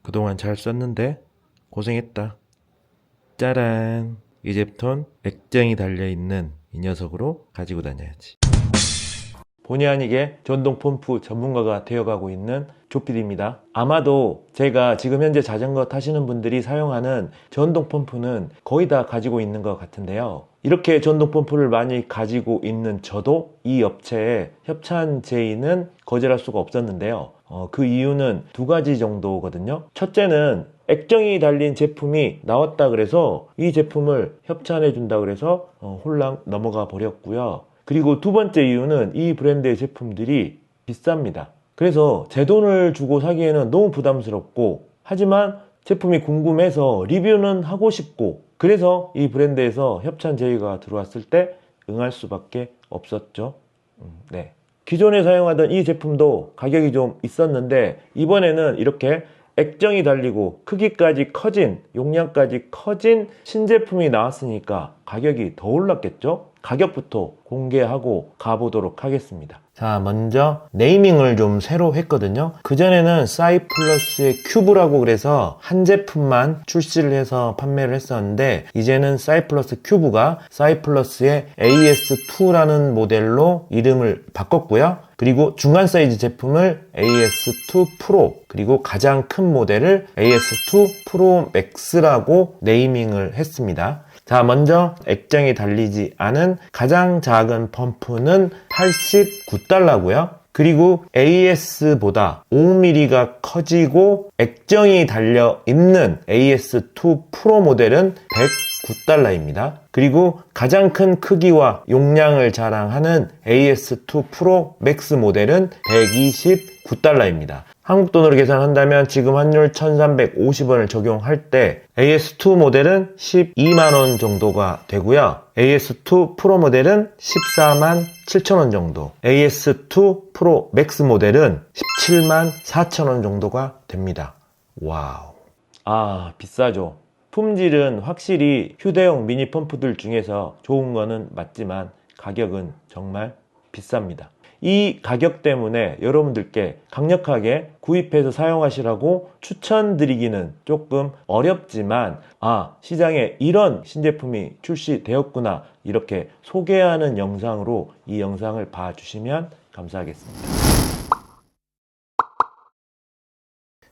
그동안 잘 썼는데 고생했다. 짜란! 이제부턴 액정이 달려있는 이 녀석으로 가지고 다녀야지. 본의 아니게 전동 펌프 전문가가 되어가고 있는 조필입니다. 아마도 제가 지금 현재 자전거 타시는 분들이 사용하는 전동 펌프는 거의 다 가지고 있는 것 같은데요. 이렇게 전동 펌프를 많이 가지고 있는 저도 이 업체에 협찬 제의는 거절할 수가 없었는데요. 그 이유는 두 가지 정도거든요. 첫째는 액정이 달린 제품이 나왔다 그래서 이 제품을 협찬해 준다 그래서 홀랑 넘어가 버렸고요. 그리고 두 번째 이유는 이 브랜드의 제품들이 비쌉니다. 그래서 제 돈을 주고 사기에는 너무 부담스럽고, 하지만 제품이 궁금해서 리뷰는 하고 싶고, 그래서 이 브랜드에서 협찬 제의가 들어왔을 때 응할 수밖에 없었죠. 네. 기존에 사용하던 이 제품도 가격이 좀 있었는데, 이번에는 이렇게 액정이 달리고 크기까지 커진, 용량까지 커진 신제품이 나왔으니까 가격이 더 올랐겠죠? 가격부터 공개하고 가보도록 하겠습니다. 자, 먼저 네이밍을 좀 새로 했거든요. 그전에는 사이플러스의 큐브라고 그래서 한 제품만 출시를 해서 판매를 했었는데, 이제는 사이플러스 큐브가 사이플러스의 AS2라는 모델로 이름을 바꿨고요. 그리고 중간 사이즈 제품을 AS2 프로, 그리고 가장 큰 모델을 AS2 프로 맥스라고 네이밍을 했습니다. 자, 먼저 액정이 달리지 않은 가장 작은 펌프는 89달러고요. 그리고 AS보다 5mm가 커지고 액정이 달려있는 AS2 프로 모델은 109달러입니다. 그리고 가장 큰 크기와 용량을 자랑하는 AS2 프로 맥스 모델은 129달러입니다. 한국 돈으로 계산한다면 지금 환율 1350원을 적용할 때 AS2 모델은 12만원 정도가 되고요. AS2 프로 모델은 14만 7천원 정도, AS2 프로 맥스 모델은 17만 4천원 정도가 됩니다. 와우. 아, 비싸죠. 품질은 확실히 휴대용 미니 펌프들 중에서 좋은 거는 맞지만 가격은 정말 비쌉니다. 이 가격 때문에 여러분들께 강력하게 구입해서 사용하시라고 추천드리기는 조금 어렵지만, 시장에 이런 신제품이 출시되었구나, 이렇게 소개하는 영상으로 이 영상을 봐주시면 감사하겠습니다.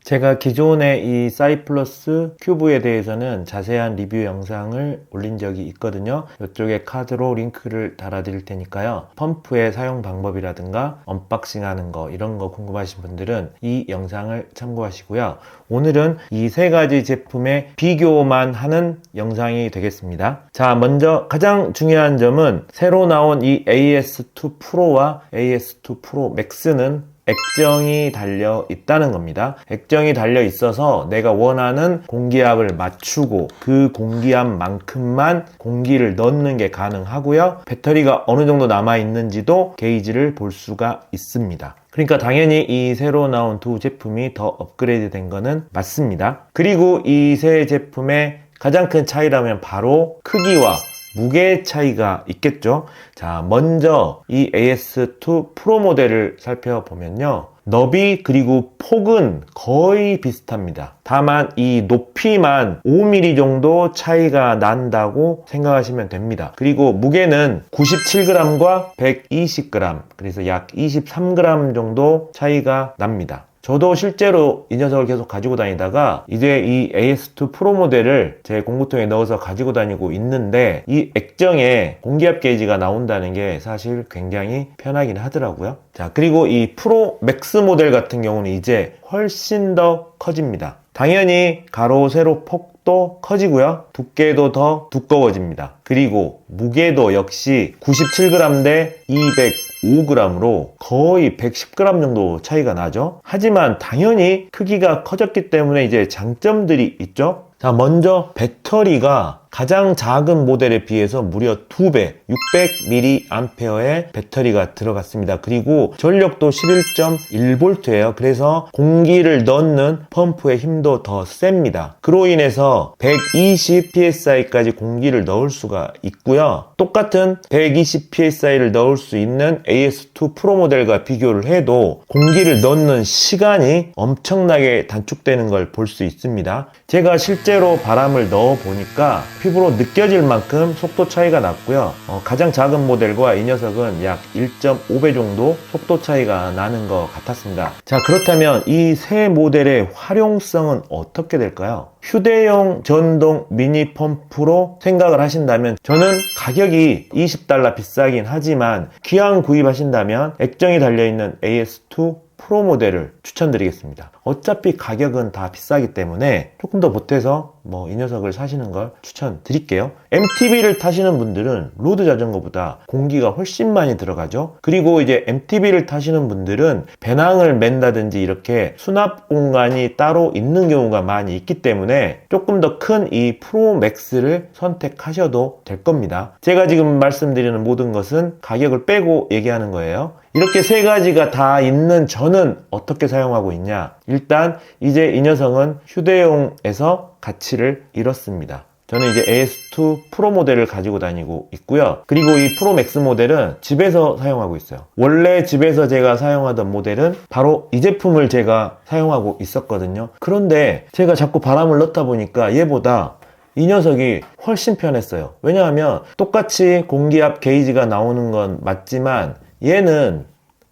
제가 기존에 이 사이플러스 큐브에 대해서는 자세한 리뷰 영상을 올린 적이 있거든요. 이쪽에 카드로 링크를 달아드릴 테니까요. 펌프의 사용 방법이라든가 언박싱 하는 거, 이런 거 궁금하신 분들은 이 영상을 참고하시고요. 오늘은 이 세 가지 제품의 비교만 하는 영상이 되겠습니다. 자, 먼저 가장 중요한 점은 새로 나온 이 AS2 프로와 AS2 프로 맥스는 액정이 달려 있다는 겁니다. 액정이 달려 있어서 내가 원하는 공기압을 맞추고 그 공기압만큼만 공기를 넣는 게 가능하고요. 배터리가 어느 정도 남아 있는지도 게이지를 볼 수가 있습니다. 그러니까 당연히 이 새로 나온 두 제품이 더 업그레이드 된 거는 맞습니다. 그리고 이 세 제품의 가장 큰 차이라면 바로 크기와 무게 차이가 있겠죠. 자, 먼저 이 AS2 프로 모델을 살펴보면요, 너비 그리고 폭은 거의 비슷합니다. 다만 이 높이만 5mm 정도 차이가 난다고 생각하시면 됩니다. 그리고 무게는 97g과 120g, 그래서 약 23g 정도 차이가 납니다. 저도 실제로 이 녀석을 계속 가지고 다니다가 이제 이 AS2 프로 모델을 제 공구통에 넣어서 가지고 다니고 있는데, 이 액정에 공기압 게이지가 나온다는 게 사실 굉장히 편하긴 하더라고요. 자, 그리고 이 프로 맥스 모델 같은 경우는 이제 훨씬 더 커집니다. 당연히 가로 세로 폭도 커지고요. 두께도 더 두꺼워집니다. 그리고 무게도 역시 97g 대 205g으로 거의 110g 정도 차이가 나죠. 하지만 당연히 크기가 커졌기 때문에 이제 장점들이 있죠. 자, 먼저 배터리가 가장 작은 모델에 비해서 무려 2배, 600mAh의 배터리가 들어갔습니다. 그리고 전력도 11.1V예요. 그래서 공기를 넣는 펌프의 힘도 더 셉니다. 그로 인해서 120psi까지 공기를 넣을 수가 있고요. 똑같은 120psi를 넣을 수 있는 AS2 프로 모델과 비교를 해도 공기를 넣는 시간이 엄청나게 단축되는 걸 볼 수 있습니다. 제가 실제로 바람을 넣어 보니까 피부로 느껴질 만큼 속도 차이가 났고요. 가장 작은 모델과 이 녀석은 약 1.5배 정도 속도 차이가 나는 것 같았습니다. 자, 그렇다면 이 세 모델의 활용성은 어떻게 될까요? 휴대용 전동 미니 펌프로 생각을 하신다면 저는 가격이 $20 비싸긴 하지만 기왕 구입하신다면 액정이 달려있는 AS2 프로 모델을 추천드리겠습니다. 어차피 가격은 다 비싸기 때문에 조금 더 보태서 이 녀석을 사시는 걸 추천드릴게요. MTB를 타시는 분들은 로드 자전거보다 공기가 훨씬 많이 들어가죠. 그리고 이제 MTB를 타시는 분들은 배낭을 맨다든지 이렇게 수납 공간이 따로 있는 경우가 많이 있기 때문에 조금 더 큰 이 프로 맥스를 선택하셔도 될 겁니다. 제가 지금 말씀드리는 모든 것은 가격을 빼고 얘기하는 거예요. 이렇게 세 가지가 다 있는 저는 어떻게 사용하고 있냐? 일단 이제 이 녀석은 휴대용에서 가치를 잃었습니다. 저는 이제 AS2 프로 모델을 가지고 다니고 있고요. 그리고 이 프로 맥스 모델은 집에서 사용하고 있어요. 원래 집에서 제가 사용하던 모델은 바로 이 제품을 제가 사용하고 있었거든요. 그런데 제가 자꾸 바람을 넣다 보니까 얘보다 이 녀석이 훨씬 편했어요. 왜냐하면 똑같이 공기압 게이지가 나오는 건 맞지만 얘는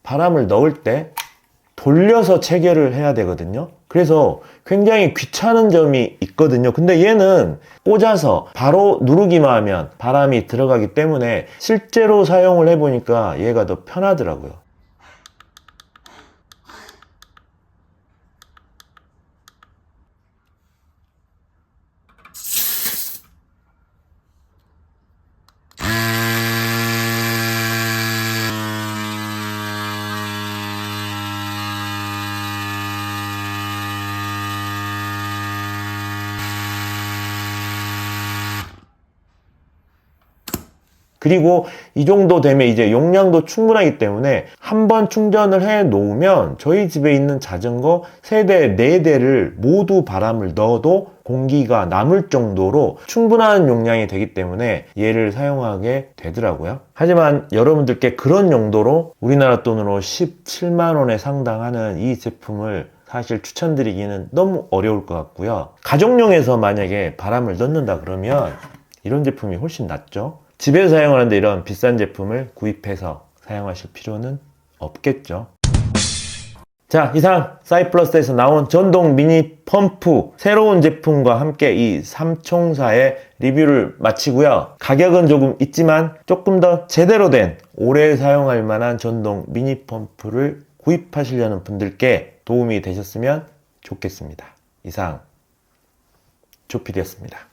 바람을 넣을 때 돌려서 체결을 해야 되거든요. 그래서 굉장히 귀찮은 점이 있거든요. 근데 얘는 꽂아서 바로 누르기만 하면 바람이 들어가기 때문에 실제로 사용을 해보니까 얘가 더 편하더라고요. 그리고 이 정도 되면 이제 용량도 충분하기 때문에 한번 충전을 해 놓으면 저희 집에 있는 자전거 3대, 4대를 모두 바람을 넣어도 공기가 남을 정도로 충분한 용량이 되기 때문에 얘를 사용하게 되더라고요. 하지만 여러분들께 그런 용도로 우리나라 돈으로 17만 원에 상당하는 이 제품을 사실 추천드리기는 너무 어려울 것 같고요. 가정용에서 만약에 바람을 넣는다 그러면 이런 제품이 훨씬 낫죠. 집에서 사용하는데 이런 비싼 제품을 구입해서 사용하실 필요는 없겠죠. 자, 이상 사이플러스에서 나온 전동 미니 펌프 새로운 제품과 함께 이 삼총사의 리뷰를 마치고요. 가격은 조금 있지만 조금 더 제대로 된 오래 사용할 만한 전동 미니 펌프를 구입하시려는 분들께 도움이 되셨으면 좋겠습니다. 이상 조필이었습니다.